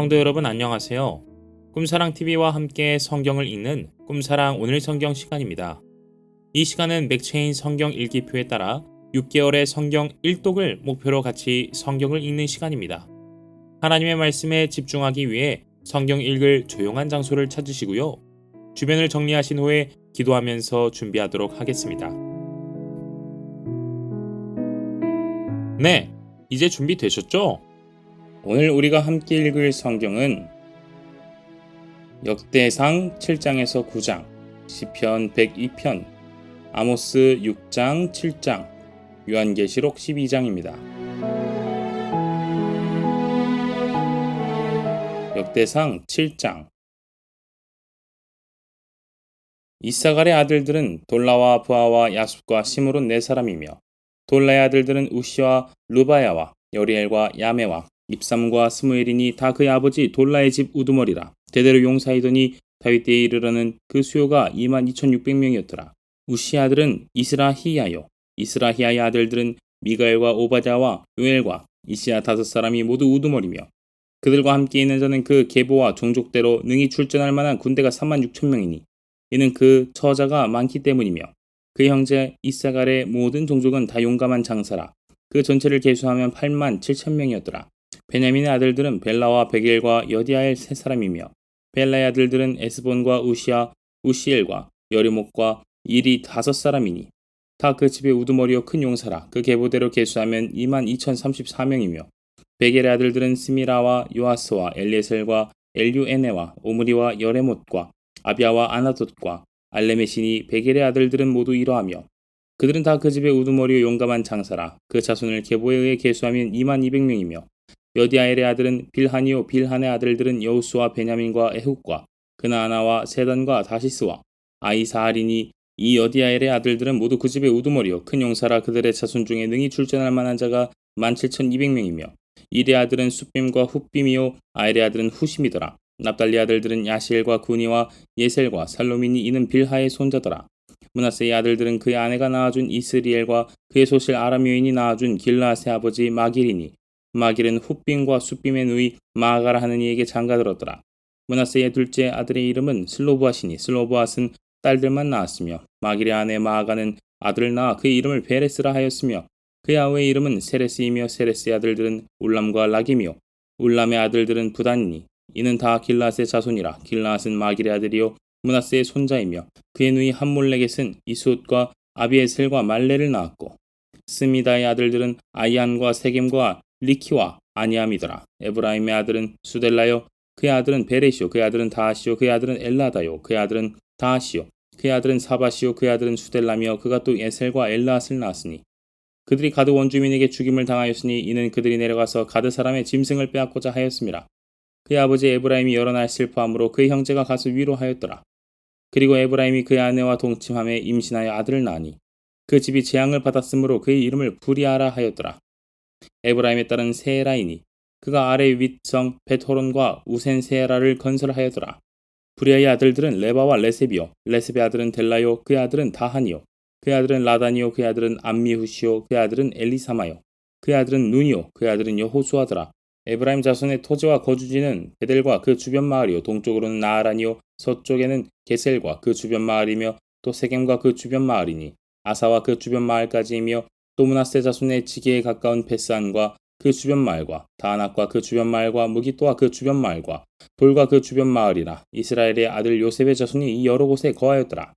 성도 여러분 안녕하세요. 꿈사랑TV와 함께 성경을 읽는 꿈사랑 오늘 성경 시간입니다. 이 시간은 맥체인 성경 읽기표에 따라 6개월의 성경 1독을 목표로 같이 성경을 읽는 시간입니다. 하나님의 말씀에 집중하기 위해 성경 읽을 조용한 장소를 찾으시고요. 주변을 정리하신 후에 기도하면서 준비하도록 하겠습니다. 네, 이제 준비되셨죠? 오늘 우리가 함께 읽을 성경은 역대상 7장에서 9장, 시편 102편, 아모스 6장 7장, 요한계시록 12장입니다. 역대상 7장. 이사갈의 아들들은 돌라와 부하와 야숫과 시므론 4사람이며 돌라의 아들들은 우시와 루바야와 여리엘과 야메와 입삼과 스무엘이니 다 그의 아버지 돌라의 집 우두머리라. 대대로 용사이더니 다윗 때에 이르러는 그 수요가 22,600명이었더라. 우시 아들은 이스라히야요. 이스라히야의 아들들은 미가엘과 오바댜와 요엘과 이시야 5사람이 모두 우두머리며 그들과 함께 있는 자는 그 계보와 종족대로 능히 출전할 만한 군대가 36,000명이니 이는 그 처자가 많기 때문이며 그 형제 이사갈의 모든 종족은 다 용감한 장사라. 그 전체를 계수하면 87,000명이었더라. 베냐민의 아들들은 벨라와 베겔과 여디아엘 3사람이며 벨라의 아들들은 에스본과 우시아, 우시엘과 여리목과 일이 5사람이니 다 그 집의 우두머리요 큰 용사라. 그 계보대로 계수하면 22,034명이며 베겔의 아들들은 스미라와 요아스와 엘리에셀과 엘유에네와 오므리와 여레못과 아비아와 아나돗과 알레메시니 베겔의 아들들은 모두 이러하며 그들은 다 그 집의 우두머리요 용감한 장사라. 그 자손을 계보에 의해 계수하면 22,000명이며 여디아엘의 아들은 빌하니요 빌한의 아들들은 여우수와 베냐민과 에훗과 그나아나와 세단과 다시스와 아이사알이니 이 여디아엘의 아들들은 모두 그 집의 우두머리요 큰 용사라. 그들의 자손 중에 능히 출전할 만한 자가 17,200명이며 이레 아들은 숫빔과 훗빔이요 아엘의 아들은 후심이더라. 납달리 아들들은 야시엘과 구니와 예셀과 살로민이 이는 빌하의 손자더라. 므낫세의 아들들은 그의 아내가 낳아준 이스리엘과 그의 소실 아람 여인이 낳아준 길라앗의 아버지 마길이니 마길은 훗빔과 숫빔의 누이 마아가라 하는 이에게 장가들었더라. 므낫세의 둘째 아들의 이름은 슬로브앗이니 슬로브앗은 딸들만 낳았으며 마길의 아내 마아가는 아들을 낳아 그의 이름을 베레스라 하였으며 그의 아우의 이름은 세레스이며 세레스의 아들들은 울람과 라김이요 울람의 아들들은 부단이니 이는 다 길라앗의 자손이라. 길라앗은 마길의 아들이요 므낫세의 손자이며 그의 누이 함몰레겟은 이스옷과 아비에셀과 말레를 낳았고 스미다의 아들들은 아이안과 세겜과 리키와 아니암이더라. 에브라임의 아들은 수델라요 그의 아들은 베레시요 그의 아들은 다하시요 그의 아들은 엘라다요 그의 아들은 다하시요 그의 아들은 사바시요 그의 아들은 수델라며 그가 또 에셀과 엘라앗을 낳았으니 그들이 가드 원주민에게 죽임을 당하였으니 이는 그들이 내려가서 가드 사람의 짐승을 빼앗고자 하였음이라. 그의 아버지 에브라임이 여러 날 슬퍼함으로 그의 형제가 가서 위로하였더라. 그리고 에브라임이 그의 아내와 동침함에 임신하여 아들을 낳으니 그 집이 재앙을 받았으므로 그의 이름을 부리아라 하였더라. 에브라임의 딸은 세에라이니 그가 아래 윗성 벳호론과 우센 세에라를 건설하였더라. 부리아의 아들들은 레바와 레셉이요 레셉의 아들은 델라요 그의 아들은 다한이요 그의 아들은 라단이요 그의 아들은 암미후시요 그의 아들은 엘리사마요 그의 아들은 눈이요 그의 아들은 여호수아더라. 에브라임 자손의 토지와 거주지는 베델과 그 주변 마을이요 동쪽으로는 나아란이요 서쪽에는 게셀과 그 주변 마을이며 또 세겜과 그 주변 마을이니 아사와 그 주변 마을까지이며 또 므낫세 자손의 지게에 가까운 베스안과 그 주변 마을과 다낙과 그 주변 마을과 무기또와 그 주변 마을과 돌과 그 주변 마을이라. 이스라엘의 아들 요셉의 자손이 이 여러 곳에 거하였더라.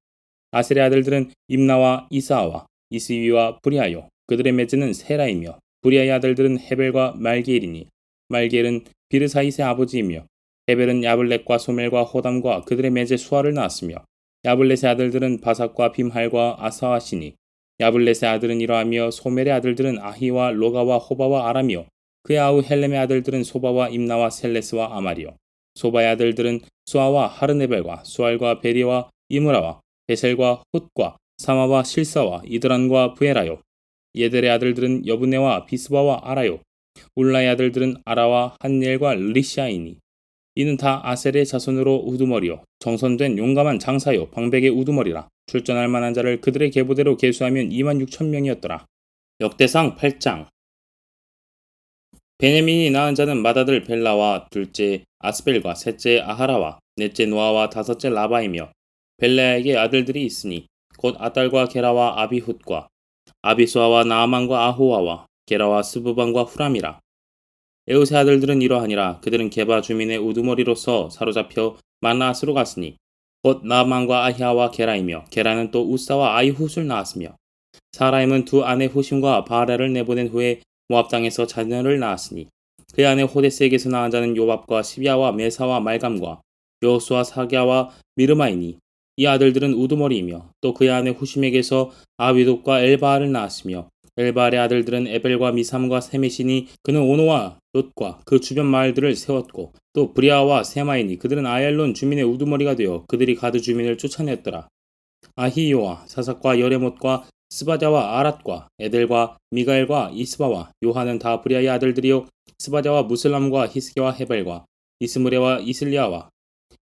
아셀의 아들들은 임나와 이사와 이스위와 브리아요 그들의 맺즈는 세라이며 브리아의 아들들은 헤벨과 말기엘이니 말기엘은 비르사이스의 아버지이며 헤벨은 야블렛과 소멜과 호담과 그들의 맺에 수아를 낳았으며 야블렛의 아들들은 바삭과 빔할과 아사와시니 야블렛의 아들은 이러하며 소멜의 아들들은 아히와 로가와 호바와 아람이요 그의 아우 헬렘의 아들들은 소바와 임나와 셀레스와 아말이요 소바의 아들들은 수아와 하르네벨과 수알과 베리와 이므라와 베셀과 훗과 사마와 실사와 이드란과 부에라요 예델의 아들들은 여브네와 비스바와 아라요 울라의 아들들은 아라와 한니엘과 리시아이니 이는 다 아셀의 자손으로 우두머리요 정선된 용감한 장사요 방백의 우두머리라. 출전할 만한 자를 그들의 계보대로 계수하면 26,000명이었더라. 역대상 8장. 베냐민이 낳은 자는 맏아들 벨라와 둘째 아스벨과 셋째 아하라와 넷째 노아와 다섯째 라바이며 벨라에게 아들들이 있으니 곧 아달과 게라와 아비훗과 아비수아와 나아만과 아호와와 게라와 스부반과 후람이라. 에웃의 아들들은 이러하니라. 그들은 게바 주민의 우두머리로서 사로잡혀 만나스로 갔으니 곧 나아만과 아히아와 게라이며 게라는 또 우사와 아이훗을 낳았으며 사라임은 두 아내 후심과 바알을 내보낸 후에 모압 땅에서 자녀를 낳았으니 그의 아내 호데스에게서 낳은 자는 요밥과 시비아와 메사와 말감과 여호수아 사갸와 미르마이니 이 아들들은 우두머리이며 또 그의 아내 후심에게서 아비독과 엘바알을 낳았으며 엘바알의 아들들은 에벨과 미삼과 세메시니 그는 오노와 롯과 그 주변 마을들을 세웠고 또 브리아와 세마이니 그들은 아얄론 주민의 우두머리가 되어 그들이 가드 주민을 쫓아냈더라. 아히요와 사삭과 여레못과 스바자와 아랏과 에델과 미가엘과 이스바와 요한은 다 브리아의 아들들이요 스바자와 무슬람과 히스기와 헤벨과 이스무레와 이슬리아와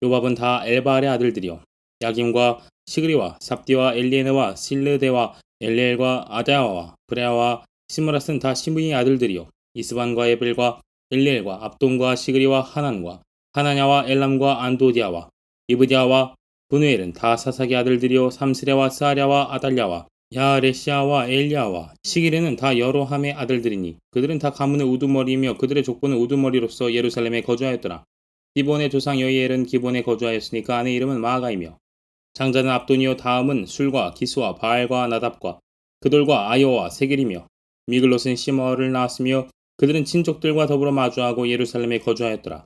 요밥은 다 엘바알의 아들들이요 야김과 시그리와 삽디와 엘리에네와 실르데와 엘리엘과 아다야와 브레아와 시므라스는 다 시므이의 아들들이요 이스반과 에벨과 엘리엘과 압돈과 시그리와 하난과 하나냐와 엘람과 안도디아와 이브디아와 분우엘은 다 사삭의 아들들이요 삼스레와 스아랴와 아달랴와 야레시아와 엘리야와 시기레는 다 여로함의 아들들이니 그들은 다 가문의 우두머리이며 그들의 족보는 우두머리로서 예루살렘에 거주하였더라. 기본의 조상 여이엘은 기본에 거주하였으니 그 아내 이름은 마아가이며 장자는 압돈이요 다음은 술과 기스와 바알과 나답과 그돌과 아요와 세겔이며 미글롯은 시머를 낳았으며 그들은 친족들과 더불어 마주하고 예루살렘에 거주하였더라.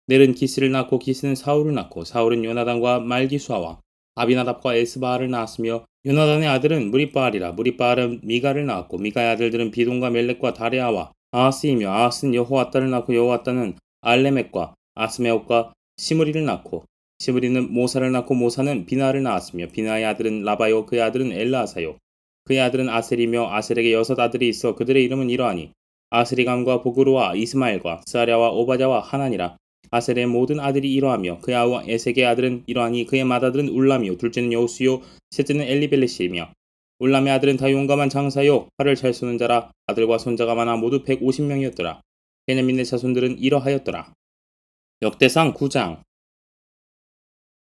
넬은 기스를 낳고 기스는 사울을 낳고 사울은 요나단과 말기수아와 아비나답과 에스바알을 낳았으며 요나단의 아들은 무리바알이라 무리바알은 미가를 낳았고 미가의 아들들은 비돈과 멜렉과 다레아와 아하스이며 아하스는 여호와따를 낳고 여호와따는 알레멕과 아스메옷과 시므리를 낳고 시므리는 모사를 낳고 모사는 비나를 낳았으며 비나의 아들은 라바요 그의 아들은 엘라사요 그의 아들은 아셀이며 아셀에게 6 아들이 있어 그들의 이름은 이러하니 아스리감과 보그루와 이스마엘과 스아랴와 오바자와 하나니라. 아셀의 모든 아들이 이러하며 그의 아우 에색의 아들은 이러하니 그의 맏아들은 울람이요 둘째는 여우수요 셋째는 엘리벨렛이며 울람의 아들은 다 용감한 장사요 활을 잘 쏘는 자라. 아들과 손자가 많아 모두 150명이었더라. 베냐민의 자손들은 이러하였더라. 역대상 9장.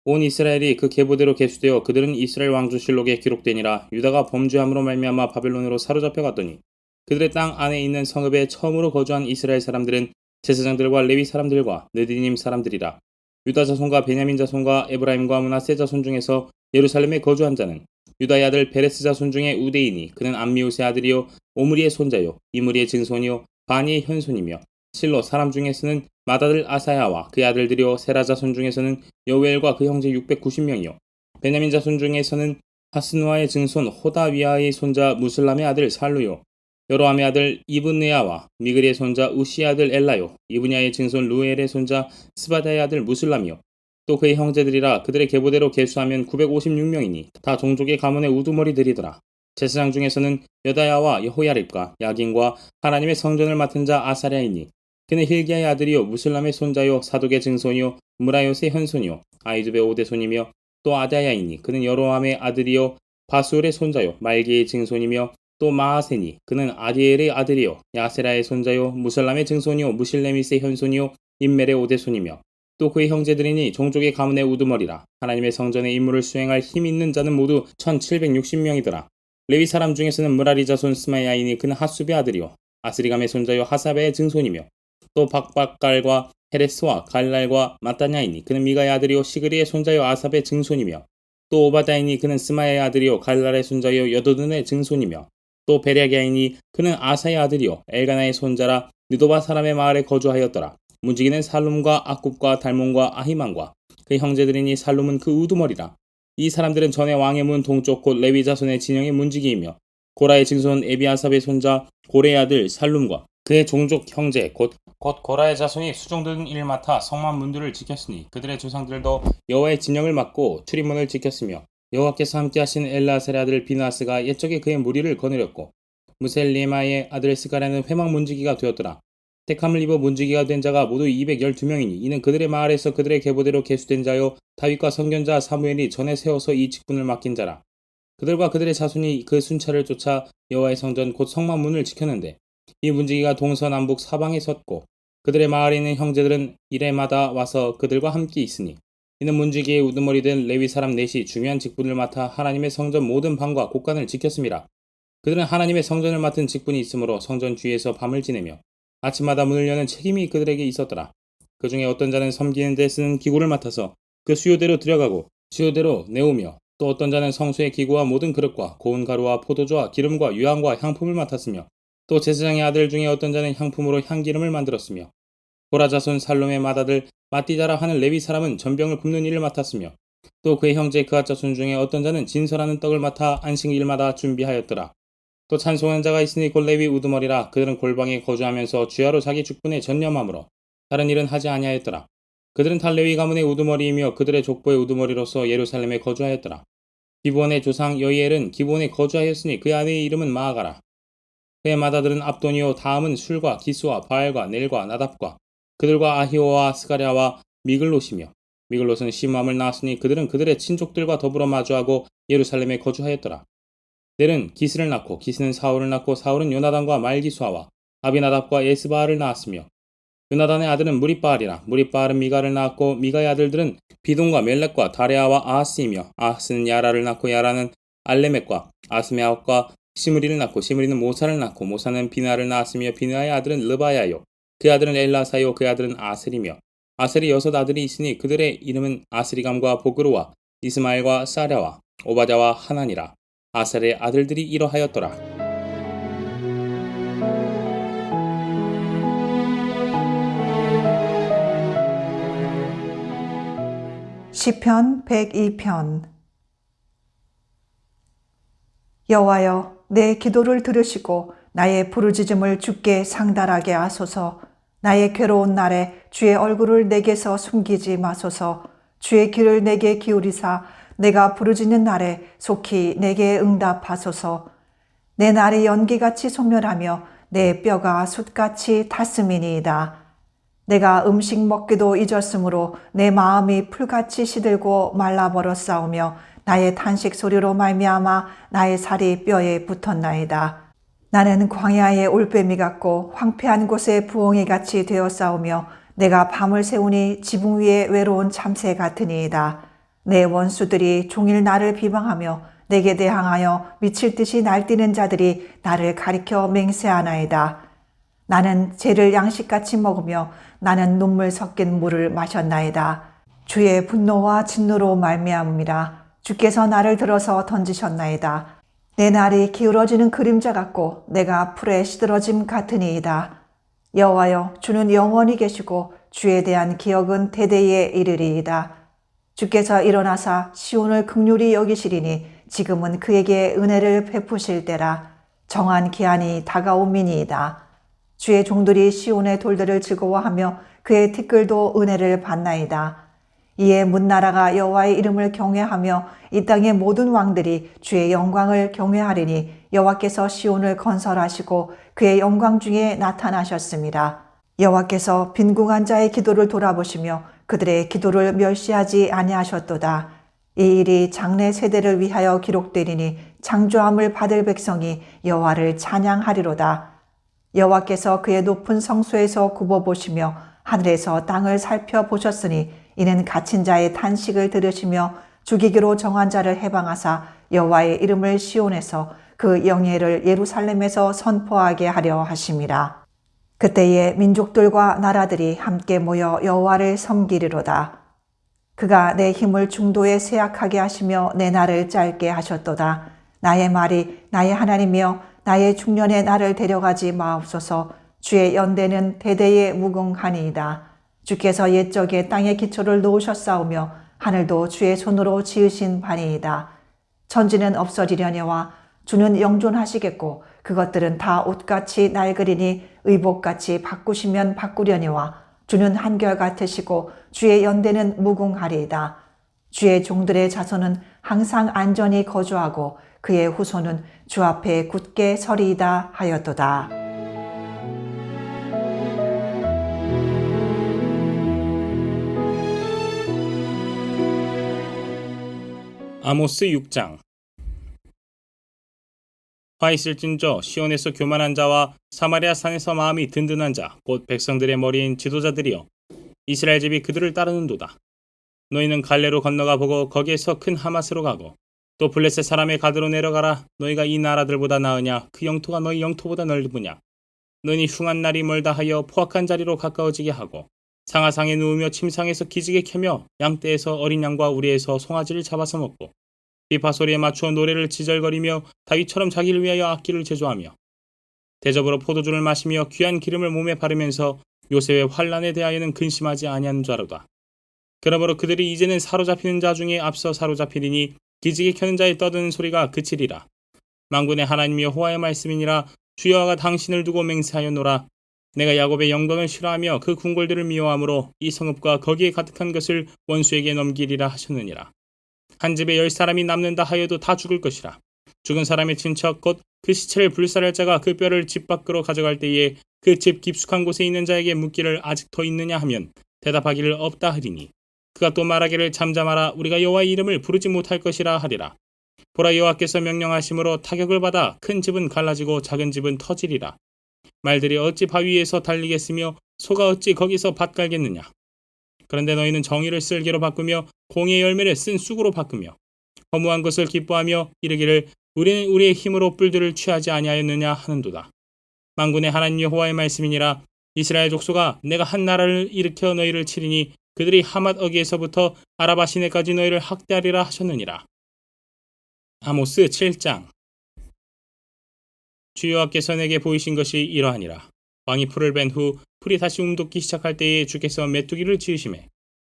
온 이스라엘이 그 계보대로 계수되어 그들은 이스라엘 왕조실록에 기록되니라. 유다가 범죄함으로 말미암아 바벨론으로 사로잡혀 갔더니 그들의 땅 안에 있는 성읍에 처음으로 거주한 이스라엘 사람들은 제사장들과 레위 사람들과 느디님 사람들이라. 유다 자손과 베냐민 자손과 에브라임과 므낫세 자손 중에서 예루살렘에 거주한 자는 유다의 아들 베레스 자손 중에 우데이니 그는 암미우스의 아들이요 오므리의 손자요 이므리의 증손이요 바니의 현손이며 실로 사람 중에서는 맏아들 아사야와 그의 아들들이요 세라 자손 중에서는 여우엘과 그 형제 690명이요 베냐민 자손 중에서는 하스누아의 증손 호다위아의 손자 무슬람의 아들 살루요 여로함의 아들 이브느야와 미그리의 손자 우시의 아들 엘라요 이브냐의 증손 루엘의 손자 스바다의 아들 무슬람이요 또 그의 형제들이라. 그들의 계보대로 계수하면 956명이니 다 종족의 가문의 우두머리들이더라. 제사장 중에서는 여다야와 여호야립과 야긴과 하나님의 성전을 맡은 자 아사랴이니 그는 힐기야의 아들이요 무슬람의 손자요 사독의 증손이요 무라요스의 현손이요 아이두베 오대손이며 또 아다야이니 그는 여로함의 아들이요 바술의 손자요 말기의 증손이며 또 마하세니 그는 아디엘의 아들이요 야세라의 손자요 무슬람의 증손이요 무실레미스의 현손이요 임멜의 오대손이며 또 그의 형제들이니 종족의 가문의 우두머리라. 하나님의 성전의 임무를 수행할 힘 있는 자는 모두 1760명이더라. 레위 사람 중에서는 무라리 자손 스마야이니 그는 핫수베 아들이요 아스리감의 손자요 하사베의 증손이며 또 박박갈과 헤레스와 갈랄과 마따냐이니 그는 미가의 아들이요 시그리의 손자요 아삽의 증손이며 또 오바다이니 그는 스마야의 아들이요 갈랄의 손자요 여도든의 증손이며 또 베랴기아이니 그는 아사의 아들이요 엘가나의 손자라. 느도바 사람의 마을에 거주하였더라. 문지기는 살룸과 아굽과 달몬과 아히만과 그 형제들이니 살룸은 그 우두머리라. 이 사람들은 전에 왕의 문 동쪽 곧 레위 자손의 진영의 문지기이며 고라의 증손 에비아삽의 손자 고레의 아들 살룸과 그의 종족 형제 곧 고라의 자손이 수종드는 일을 맡아 성만 문들을 지켰으니 그들의 조상들도 여호와의 진영을 맡고 출입문을 지켰으며 여호와께서 함께하신 엘라셀의 아들 비나스가 옛적에 그의 무리를 거느렸고 무셀리마의 아들 스가랴는 회막 문지기가 되었더라. 택함을 입어 문지기가 된 자가 모두 212명이니 이는 그들의 마을에서 그들의 계보대로 계수된 자요 다윗과 선견자 사무엘이 전에 세워서 이 직분을 맡긴 자라. 그들과 그들의 자손이 그 순찰을 쫓아 여호와의 성전 곧 성막문을 지켰는데 이 문지기가 동서남북 사방에 섰고 그들의 마을에 있는 형제들은 이래마다 와서 그들과 함께 있으니 이는 문지기의 우두머리 된 레위 사람 넷이 중요한 직분을 맡아 하나님의 성전 모든 방과 곳간을 지켰습니다. 그들은 하나님의 성전을 맡은 직분이 있으므로 성전 주위에서 밤을 지내며 아침마다 문을 여는 책임이 그들에게 있었더라. 그 중에 어떤 자는 섬기는 데 쓰는 기구를 맡아서 그 수요대로 들여가고 수요대로 내오며 또 어떤 자는 성수의 기구와 모든 그릇과 고운 가루와 포도주와 기름과 유향과 향품을 맡았으며 또 제사장의 아들 중에 어떤 자는 향품으로 향기름을 만들었으며 고라 자손 살롬의 맏아들 마띠다라 하는 레위 사람은 전병을 굽는 일을 맡았으며 또 그의 형제 그앗 자손 중에 어떤 자는 진설하는 떡을 맡아 안식일마다 준비하였더라. 또 찬송하는 자가 있으니 곧 레위 우두머리라. 그들은 골방에 거주하면서 주야로 자기 직분에 전념하므로 다른 일은 하지 아니하였더라. 그들은 다 레위 가문의 우두머리이며 그들의 족보의 우두머리로서 예루살렘에 거주하였더라. 기브온의 조상 여이엘은 기브온에 거주하였으니 그의 아내의 이름은 마아가라. 그의 맏아들은 압돈이요 다음은 술과 기스와 바알과 넬과 나답과 그들과 아히오와 스가랴와 미글롯이며 미글롯은 시므암을 낳았으니 그들은 그들의 친족들과 더불어 마주하고 예루살렘에 거주하였더라. 넬은 기스를 낳고 기스는 사울을 낳고 사울은 요나단과 말기수아와 아비나답과 에스바알을 낳았으며 요나단의 아들은 무리바알이라. 무리바알은 미가를 낳았고 미가의 아들들은 비돈과 멜렉과 다레아와 아하스이며 아하스는 야라를 낳고 야라는 알레멕과 아스메아과 시므리를 낳고 시므리는 모사를 낳고 모사는 비나를 낳았으며 비나의 아들은 르바야요 그 아들은 엘라사요 그 아들은 아셀이며 아셀이 6 아들이 있으니 그들의 이름은 아스리감과 보그루와 이스마엘과 사랴와 오바댜와 하나니라. 아셀의 아들들이 이러하였더라. 시편 102편. 여호와여, 내 기도를 들으시고 나의 부르짖음을 주께 상달하게 하소서. 나의 괴로운 날에 주의 얼굴을 내게서 숨기지 마소서. 주의 귀를 내게 기울이사 내가 부르짖는 날에 속히 내게 응답하소서. 내 날이 연기같이 소멸하며 내 뼈가 숯같이 탔음이니이다. 내가 음식 먹기도 잊었으므로 내 마음이 풀같이 시들고 말라버렸사오며 나의 탄식 소리로 말미암아 나의 살이 뼈에 붙었나이다. 나는 광야의 올빼미 같고 황폐한 곳의 부엉이 같이 되었사오며 내가 밤을 새우니 지붕 위에 외로운 참새 같으니이다. 내 원수들이 종일 나를 비방하며 내게 대항하여 미칠 듯이 날뛰는 자들이 나를 가리켜 맹세하나이다. 나는 죄를 양식같이 먹으며 나는 눈물 섞인 물을 마셨나이다. 주의 분노와 진노로 말미암음이라. 주께서 나를 들어서 던지셨나이다. 내 날이 기울어지는 그림자 같고 내가 풀에 시들어짐 같으니이다. 여호와여, 주는 영원히 계시고 주에 대한 기억은 대대에 이르리이다. 주께서 일어나사 시온을 긍휼히 여기시리니 지금은 그에게 은혜를 베푸실 때라. 정한 기한이 다가옴이니이다. 주의 종들이 시온의 돌들을 즐거워하며 그의 티끌도 은혜를 받나이다. 이에 문나라가 여호와의 이름을 경외하며 이 땅의 모든 왕들이 주의 영광을 경외하리니 여호와께서 시온을 건설하시고 그의 영광 중에 나타나셨습니다. 여호와께서 빈궁한 자의 기도를 돌아보시며 그들의 기도를 멸시하지 아니하셨도다. 이 일이 장래 세대를 위하여 기록되리니 창조함을 받을 백성이 여호와를 찬양하리로다. 여호와께서 그의 높은 성소에서 굽어보시며 하늘에서 땅을 살펴보셨으니 이는 갇힌 자의 탄식을 들으시며 죽이기로 정한 자를 해방하사 여호와의 이름을 시온에서 그 영예를 예루살렘에서 선포하게 하려 하심이라. 그때에 민족들과 나라들이 함께 모여 여호와를 섬기리로다. 그가 내 힘을 중도에 쇠약하게 하시며 내 날을 짧게 하셨도다. 나의 말이 나의 하나님이여 나의 중년에 나를 데려가지 마옵소서. 주의 연대는 대대에 무궁하니이다. 주께서 옛적에 땅의 기초를 놓으셨사오며 하늘도 주의 손으로 지으신 바니이다. 천지는 없어지려니와 주는 영존하시겠고 그것들은 다 옷같이 낡으리니 의복같이 바꾸시면 바꾸려니와 주는 한결같으시고 주의 연대는 무궁하리이다. 주의 종들의 자손은 항상 안전히 거주하고 그의 후손은 주 앞에 굳게 서리이다 하였도다. 아모스 6장. 화 있을진저 시온에서 교만한 자와 사마리아 산에서 마음이 든든한 자 곧 백성들의 머리인 지도자들이여 이스라엘 집이 그들을 따르는도다. 너희는 갈레로 건너가 보고 거기에서 큰 하맛으로 가고 또 블레셋 사람의 가드로 내려가라. 너희가 이 나라들보다 나으냐? 그 영토가 너희 영토보다 넓으냐? 너희 흉한 날이 멀다 하여 포악한 자리로 가까워지게 하고 상하상에 누우며 침상에서 기지개 켜며 양떼에서 어린 양과 우리에서 송아지를 잡아서 먹고 비파 소리에 맞추어 노래를 지절거리며 다윗처럼 자기를 위하여 악기를 제조하며 대접으로 포도주를 마시며 귀한 기름을 몸에 바르면서 요셉의 환난에 대하여는 근심하지 아니하는 자로다. 그러므로 그들이 이제는 사로잡히는 자 중에 앞서 사로잡히리니 기지개 켜는 자의 떠드는 소리가 그치리라. 만군의 하나님 여호와의 말씀이니라. 주여와가 당신을 두고 맹세하였노라. 내가 야곱의 영광을 싫어하며 그 궁궐들을 미워하므로 이 성읍과 거기에 가득한 것을 원수에게 넘기리라 하셨느니라. 한 집에 10사람이 남는다 하여도 다 죽을 것이라. 죽은 사람의 친척 곧 그 시체를 불살할 자가 그 뼈를 집 밖으로 가져갈 때에 그 집 깊숙한 곳에 있는 자에게 묻기를 아직 더 있느냐 하면 대답하기를 없다 하리니 그가 또 말하기를 잠잠하라. 우리가 여호와의 이름을 부르지 못할 것이라 하리라. 보라, 여호와께서 명령하심으로 타격을 받아 큰 집은 갈라지고 작은 집은 터지리라. 말들이 어찌 바위 위에서 달리겠으며 소가 어찌 거기서 밭 갈겠느냐. 그런데 너희는 정의를 쓸개로 바꾸며 공의의 열매를 쓴 쑥으로 바꾸며 허무한 것을 기뻐하며 이르기를 우리는 우리의 힘으로 뿔들을 취하지 아니하였느냐 하는도다. 만군의 하나님 여호와의 말씀이니라. 이스라엘 족속아, 내가 한 나라를 일으켜 너희를 치리니 그들이 하맛 어기에서부터 아라바 시내까지 너희를 학대하리라 하셨느니라. 아모스 7장. 주 여호와께서 내게 보이신 것이 이러하니라. 왕이 풀을 벤 후 풀이 다시 움돋기 시작할 때에 주께서 메뚜기를 지으심에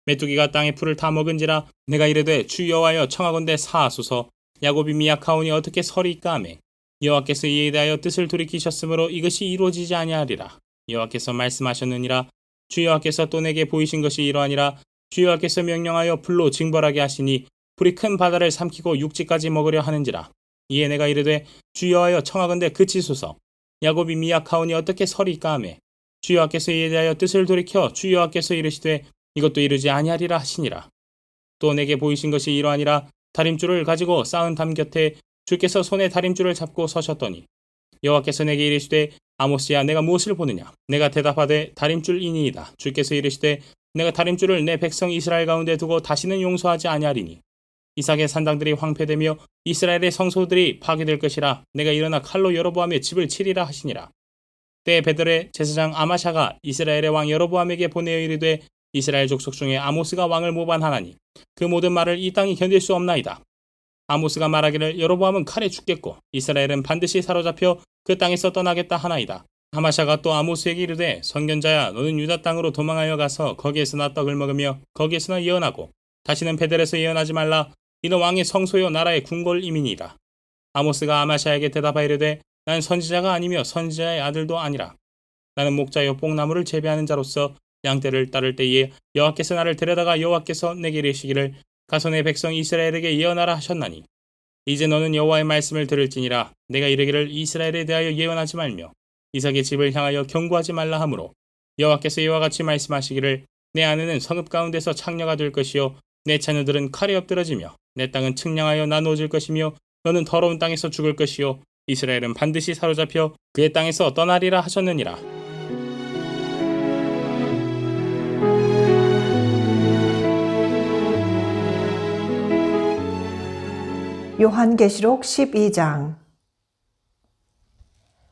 메뚜기가 땅의 풀을 다 먹은지라. 내가 이르되 주 여호와여 청하건대 사하소서. 야곱이 미약하오니 어떻게 설이까 하매 여호와께서 이에 대하여 뜻을 돌이키셨으므로 이것이 이루어지지 아니하리라. 여호와께서 말씀하셨느니라. 주 여호와께서 또 내게 보이신 것이 이러하니라. 주 여호와께서 명령하여 불로 징벌하게 하시니 불이 큰 바다를 삼키고 육지까지 먹으려 하는지라. 이에 내가 이르되 주 여호와여 청하건대 그치소서. 야곱이 미약하오니 어떻게 설이까 하매 주 여호와께서 이에 대하여 뜻을 돌이켜 주 여호와께서 이르시되 이것도 이루지 아니하리라 하시니라. 또 내게 보이신 것이 이러하니라. 다림줄을 가지고 쌓은 담 곁에 주께서 손에 다림줄을 잡고 서셨더니 여호와께서 내게 이르시되 아모스야, 내가 무엇을 보느냐. 내가 대답하되 다림줄이니이다. 주께서 이르시되 내가 다림줄을 내 백성 이스라엘 가운데 두고 다시는 용서하지 아니하리니 이삭의 산당들이 황폐되며 이스라엘의 성소들이 파괴될 것이라. 내가 일어나 칼로 여로보암의 집을 치리라 하시니라. 때에 베델의 제사장 아마샤가 이스라엘의 왕 여로보암에게 보내어 이르되 이스라엘 족속 중에 아모스가 왕을 모반하나니 그 모든 말을 이 땅이 견딜 수 없나이다. 아모스가 말하기를 여로보암은 칼에 죽겠고 이스라엘은 반드시 사로잡혀 그 땅에서 떠나겠다 하나이다. 아마샤가 또 아모스에게 이르되 선견자야, 너는 유다 땅으로 도망하여 가서 거기에서나 떡을 먹으며 거기에서나 예언하고 다시는 베델에서 예언하지 말라. 이는 왕의 성소요 나라의 궁궐임이니이다. 아모스가 아마샤에게 대답하여 이르되 나는 선지자가 아니며 선지자의 아들도 아니라 나는 목자요 뽕나무를 재배하는 자로서 양떼를 따를 때에 여호와께서 나를 데려다가 여호와께서 내게 이르시기를 가서 내 백성 이스라엘에게 예언하라 하셨나니 이제 너는 여호와의 말씀을 들을지니라. 내가 이르기를 이스라엘에 대하여 예언하지 말며 이삭의 집을 향하여 경고하지 말라 하므로 여호와께서 이와 같이 말씀하시기를 내 아내는 성읍 가운데서 창녀가 될 것이요 내 자녀들은 칼에 엎드러지며 내 땅은 측량하여 나누어질 것이며 너는 더러운 땅에서 죽을 것이요 이스라엘은 반드시 사로잡혀 그의 땅에서 떠나리라 하셨느니라. 요한계시록 12장.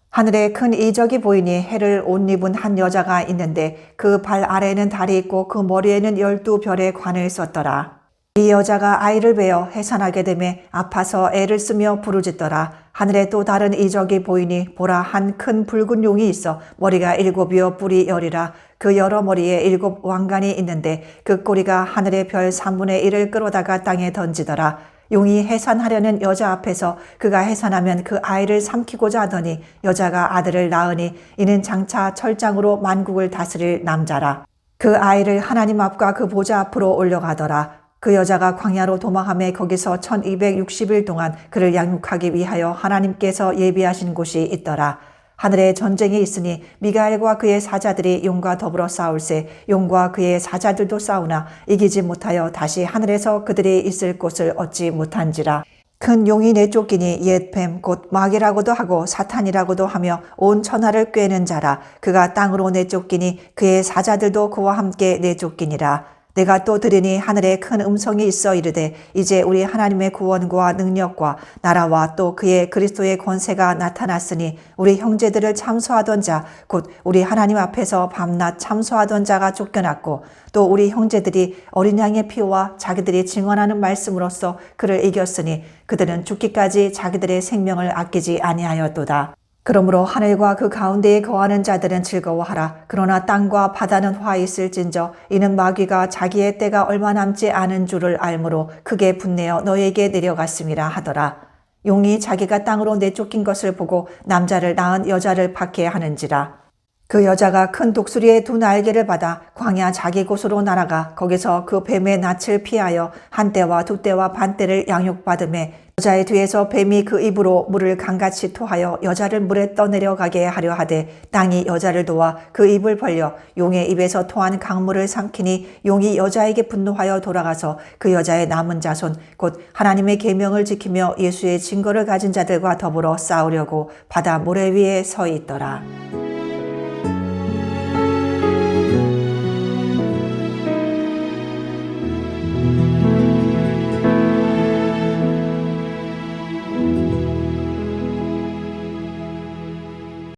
하늘에 큰 이적이 보이니 해를 옷 입은 한 여자가 있는데 그 발 아래에는 달이 있고 그 머리에는 12별의 관을 썼더라. 이 여자가 아이를 베어 해산하게 되매 아파서 애를 쓰며 부르짖더라. 하늘에 또 다른 이적이 보이니 보라, 한 큰 붉은 용이 있어 머리가 7이요 뿔이 10이라. 그 여러 머리에 7 왕관이 있는데 그 꼬리가 하늘의 별 3분의 1을 끌어다가 땅에 던지더라. 용이 해산하려는 여자 앞에서 그가 해산하면 그 아이를 삼키고자 하더니 여자가 아들을 낳으니 이는 장차 철장으로 만국을 다스릴 남자라. 그 아이를 하나님 앞과 그 보좌 앞으로 올려가더라. 그 여자가 광야로 도망하며 거기서 1260일 동안 그를 양육하기 위하여 하나님께서 예비하신 곳이 있더라. 하늘에 전쟁이 있으니 미가엘과 그의 사자들이 용과 더불어 싸울세 용과 그의 사자들도 싸우나 이기지 못하여 다시 하늘에서 그들이 있을 곳을 얻지 못한지라. 큰 용이 내쫓기니 옛 뱀 곧 마귀라고도 하고 사탄이라고도 하며 온 천하를 꿰는 자라. 그가 땅으로 내쫓기니 그의 사자들도 그와 함께 내쫓기니라. 내가 또 들으니 하늘에 큰 음성이 있어 이르되 이제 우리 하나님의 구원과 능력과 나라와 또 그의 그리스도의 권세가 나타났으니 우리 형제들을 참소하던 자 곧 우리 하나님 앞에서 밤낮 참소하던 자가 쫓겨났고 또 우리 형제들이 어린 양의 피와 자기들이 증언하는 말씀으로써 그를 이겼으니 그들은 죽기까지 자기들의 생명을 아끼지 아니하였도다. 그러므로 하늘과 그 가운데에 거하는 자들은 즐거워하라. 그러나 땅과 바다는 화 있을진저 이는 마귀가 자기의 때가 얼마 남지 않은 줄을 알므로 크게 분내어 너에게 내려갔음이라 하더라. 용이 자기가 땅으로 내쫓긴 것을 보고 남자를 낳은 여자를 박해하는지라. 그 여자가 큰 독수리의 두 날개를 받아 광야 자기 곳으로 날아가 거기서 그 뱀의 낯을 피하여 한 때와 두 때와 반 때를 양육받음에 여자의 뒤에서 뱀이 그 입으로 물을 강같이 토하여 여자를 물에 떠내려가게 하려 하되 땅이 여자를 도와 그 입을 벌려 용의 입에서 토한 강물을 삼키니 용이 여자에게 분노하여 돌아가서 그 여자의 남은 자손 곧 하나님의 계명을 지키며 예수의 증거를 가진 자들과 더불어 싸우려고 바다 모래 위에 서 있더라.